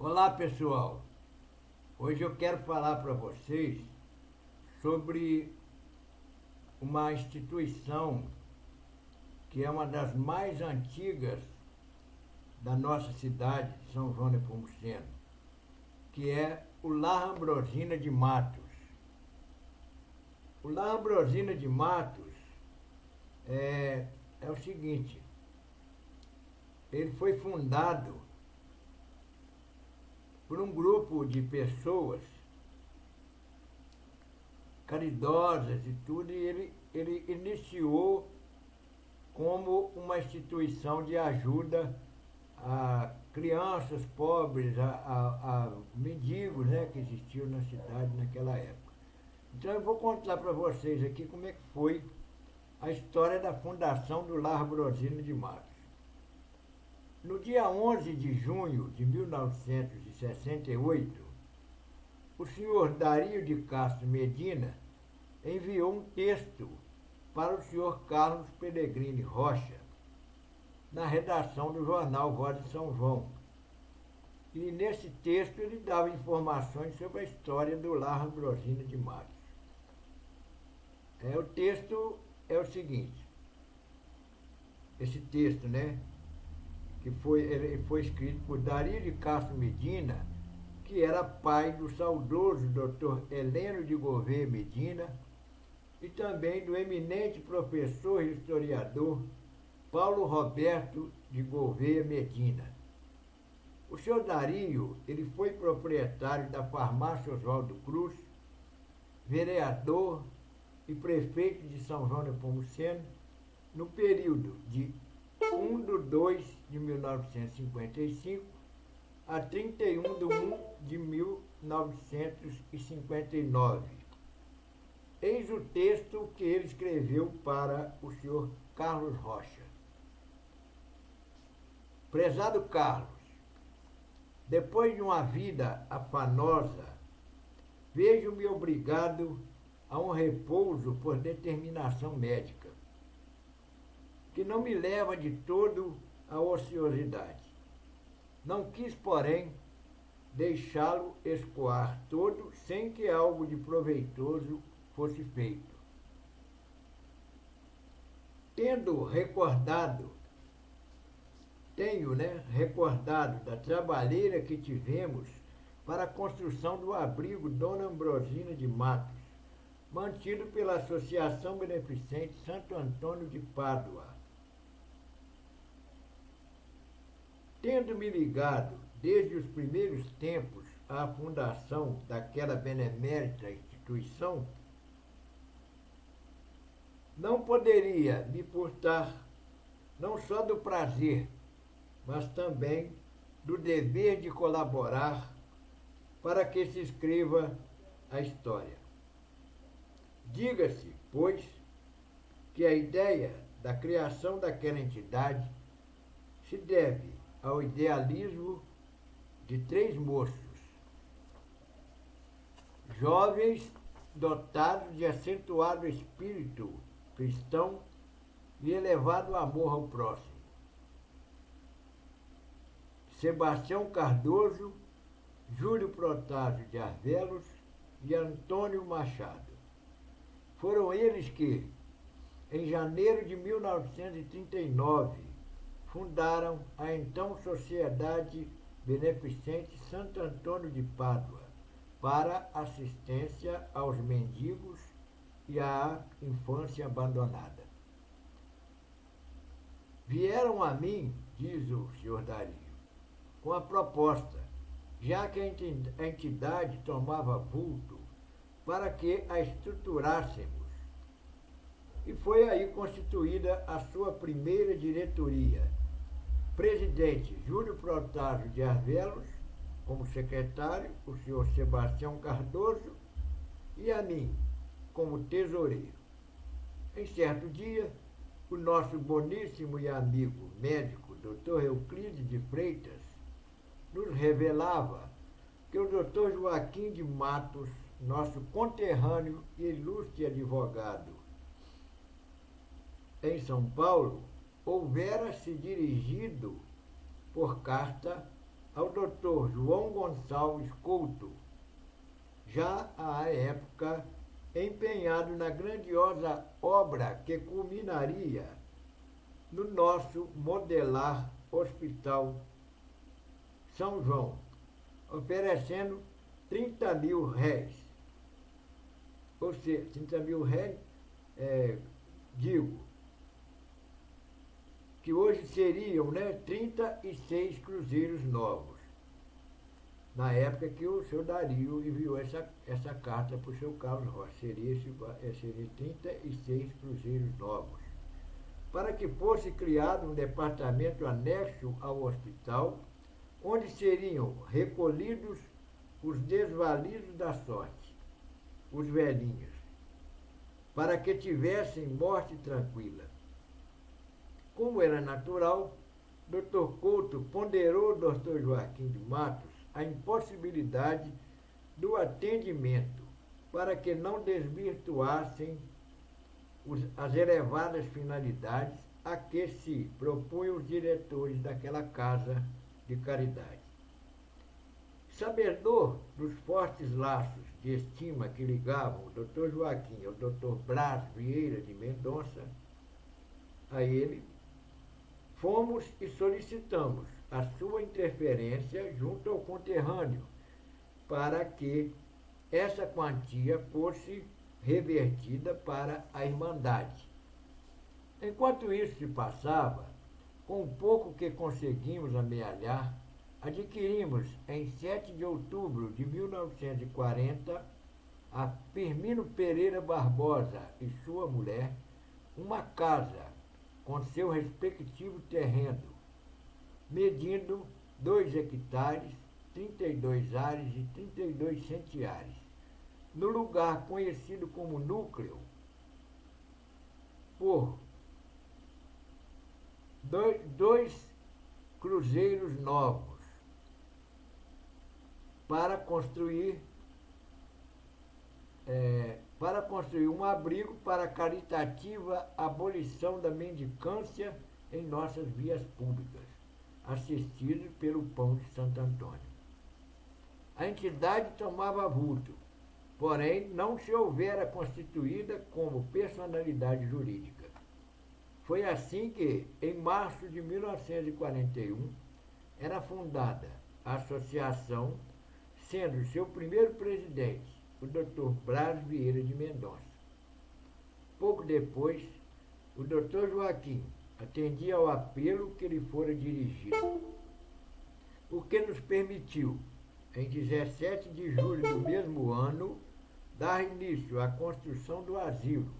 Olá pessoal, hoje eu quero falar para vocês sobre uma instituição que é uma das mais antigas da nossa cidade, de São João Nepomuceno, que é o Lar Ambrosina de Matos. O Lar Ambrosina de Matos é o seguinte, ele foi fundado por um grupo de pessoas caridosas e tudo, e ele iniciou como uma instituição de ajuda a crianças pobres, a mendigos, né, que existiam na cidade naquela época. Então eu vou contar para vocês aqui como é que foi a história da fundação do Lar Ambrosina de Matos. No dia 11 de junho de 1968, o senhor Dario de Castro Medina enviou um texto para o senhor Carlos Pellegrini Rocha, na redação do jornal Voz de São João. E nesse texto ele dava informações sobre a história do Lar Ambrosina de Matos. O texto é o seguinte, esse texto, né, ele foi escrito por Dario de Castro Medina, que era pai do saudoso Dr. Heleno de Gouveia Medina e também do eminente professor e historiador Paulo Roberto de Gouveia Medina. O senhor Dario, ele foi proprietário da farmácia Oswaldo Cruz, vereador e prefeito de São João Nepomuceno no período de 1/2 de 1955 a 31/1 de 1959. Eis o texto que ele escreveu para o senhor Carlos Rocha. Prezado Carlos, depois de uma vida afanosa, vejo-me obrigado a um repouso por determinação médica, que não me leva de todo à ociosidade. Não quis, porém, deixá-lo escoar todo sem que algo de proveitoso fosse feito. Tenho recordado da trabalheira que tivemos para a construção do abrigo Dona Ambrosina de Matos, mantido pela Associação Beneficente Santo Antônio de Pádua. Tendo-me ligado, desde os primeiros tempos, à fundação daquela benemérita instituição, não poderia me furtar não só do prazer, mas também do dever de colaborar para que se escreva a história. Diga-se, pois, que a ideia da criação daquela entidade se deve ao idealismo de 3 moços, jovens dotados de acentuado espírito cristão e elevado amor ao próximo. Sebastião Cardoso, Júlio Protásio de Arvelos e Antônio Machado. Foram eles que, em janeiro de 1939, fundaram a então Sociedade Beneficente Santo Antônio de Pádua para assistência aos mendigos e à infância abandonada. Vieram a mim, diz o senhor Dario, com a proposta, já que a entidade tomava vulto, para que a estruturássemos. E foi aí constituída a sua primeira diretoria. Presidente Júlio Protásio de Arvelos, como secretário, o senhor Sebastião Cardoso, e a mim, como tesoureiro. Em certo dia, o nosso boníssimo e amigo médico, Dr. Euclides de Freitas, nos revelava que o Dr. Joaquim de Matos, nosso conterrâneo e ilustre advogado em São Paulo, houvera se dirigido por carta ao Dr. João Gonçalves Couto, já à época empenhado na grandiosa obra que culminaria no nosso modelar Hospital São João, oferecendo 30 mil réis. Ou seja, 30 mil réis, digo, que hoje seriam, 36 cruzeiros novos. Na época que o seu Dario enviou essa carta para o seu Carlos Rocha, seria 36 cruzeiros novos, para que fosse criado um departamento anexo ao hospital, onde seriam recolhidos os desvalidos da sorte, os velhinhos, para que tivessem morte tranquila. Como era natural, Dr. Couto ponderou Dr. Joaquim de Matos a impossibilidade do atendimento para que não desvirtuassem as elevadas finalidades a que se propunham os diretores daquela casa de caridade. Sabedor dos fortes laços de estima que ligavam o Dr. Joaquim ao Dr. Braz Vieira de Mendonça, a ele, fomos e solicitamos a sua interferência junto ao conterrâneo para que essa quantia fosse revertida para a Irmandade. Enquanto isso se passava, com o pouco que conseguimos amealhar, adquirimos em 7 de outubro de 1940 a Firmino Pereira Barbosa e sua mulher uma casa com seu respectivo terreno, medindo 2 hectares, 32 ares e 32 centiares, no lugar conhecido como Núcleo, por dois cruzeiros novos, para construir um abrigo para a caritativa abolição da mendicância em nossas vias públicas, assistido pelo Pão de Santo Antônio. A entidade tomava vulto, porém não se houvera constituída como personalidade jurídica. Foi assim que, em março de 1941, era fundada a associação, sendo seu primeiro presidente o Dr. Braz Vieira de Mendonça. Pouco depois, o Dr. Joaquim atendia ao apelo que lhe fora dirigido, o que nos permitiu, em 17 de julho do mesmo ano, dar início à construção do asilo,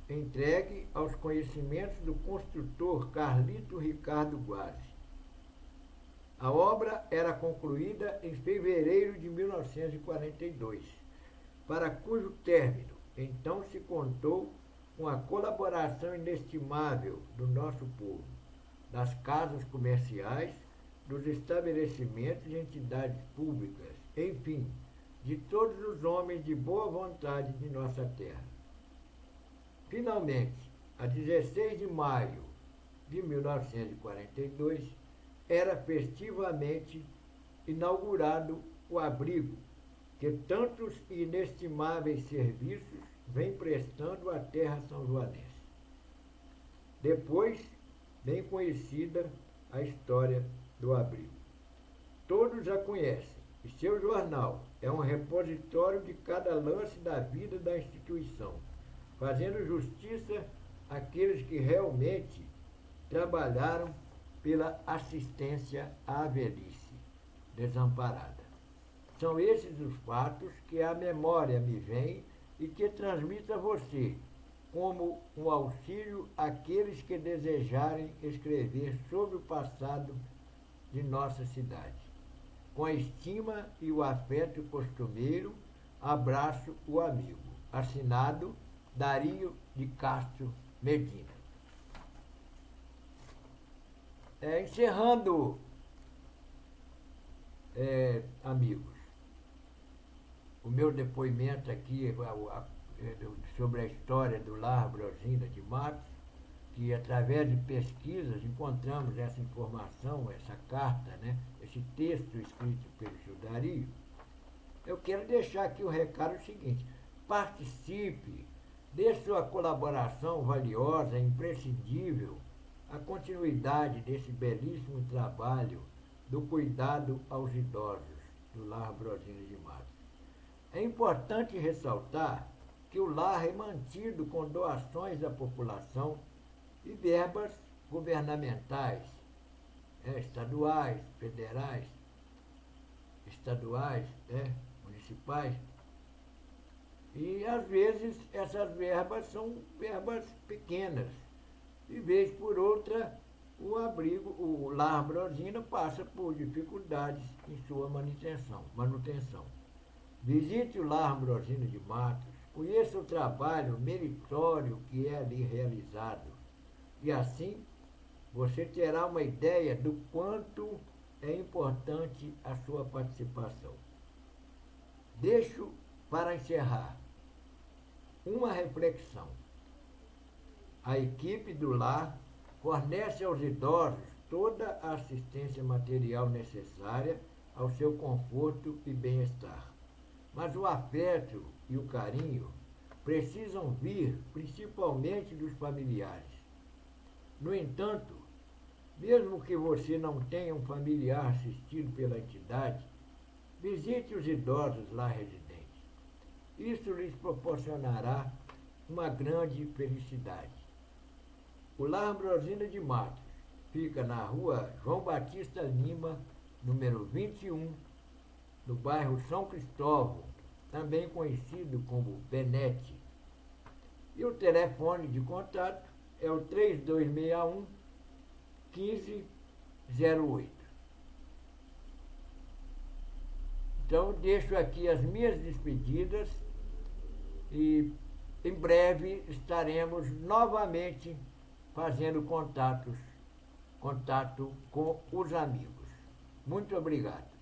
entregue aos conhecimentos do construtor Carlito Ricardo Guazzi. A obra era concluída em fevereiro de 1942, para cujo término então se contou com a colaboração inestimável do nosso povo, das casas comerciais, dos estabelecimentos e entidades públicas, enfim, de todos os homens de boa vontade de nossa terra. Finalmente, a 16 de maio de 1942, era festivamente inaugurado o abrigo que tantos e inestimáveis serviços vem prestando à terra são-joanense. Depois, bem conhecida a história do abrigo. Todos a conhecem, e seu jornal é um repositório de cada lance da vida da instituição, fazendo justiça àqueles que realmente trabalharam pela assistência à velhice desamparada. São esses os fatos que à memória me vêm e que transmito a você, como um auxílio àqueles que desejarem escrever sobre o passado de nossa cidade. Com a estima e o afeto costumeiro, abraço o amigo. Assinado Dario de Castro Medina. Encerrando, amigos, o meu depoimento aqui sobre a história do Lar Brosina de Matos, que através de pesquisas encontramos essa informação, essa carta, né, esse texto escrito pelo Gil Dario, eu quero deixar aqui o recado seguinte: participe, dê sua colaboração valiosa, imprescindível, à continuidade desse belíssimo trabalho do cuidado aos idosos do Lar Ambrosino de Matos. É importante ressaltar que o lar é mantido com doações da população e verbas governamentais, estaduais, federais, municipais. E, às vezes, essas verbas são verbas pequenas. E, vez por outra, o Lar Ambrosino passa por dificuldades em sua manutenção. Visite o Lar Ambrosino de Matos, conheça o trabalho meritório que é ali realizado. E assim, você terá uma ideia do quanto é importante a sua participação. Deixo, para encerrar, uma reflexão. A equipe do lar fornece aos idosos toda a assistência material necessária ao seu conforto e bem-estar. Mas o afeto e o carinho precisam vir principalmente dos familiares. No entanto, mesmo que você não tenha um familiar assistido pela entidade, visite os idosos lá residentes. Isso lhes proporcionará uma grande felicidade. O Lar Ambrosino de Matos fica na rua João Batista Lima, número 21, no bairro São Cristóvão, também conhecido como Benete. E o telefone de contato é o 3261 1508. Então, deixo aqui as minhas despedidas e em breve estaremos novamente fazendo contato com os amigos. Muito obrigado.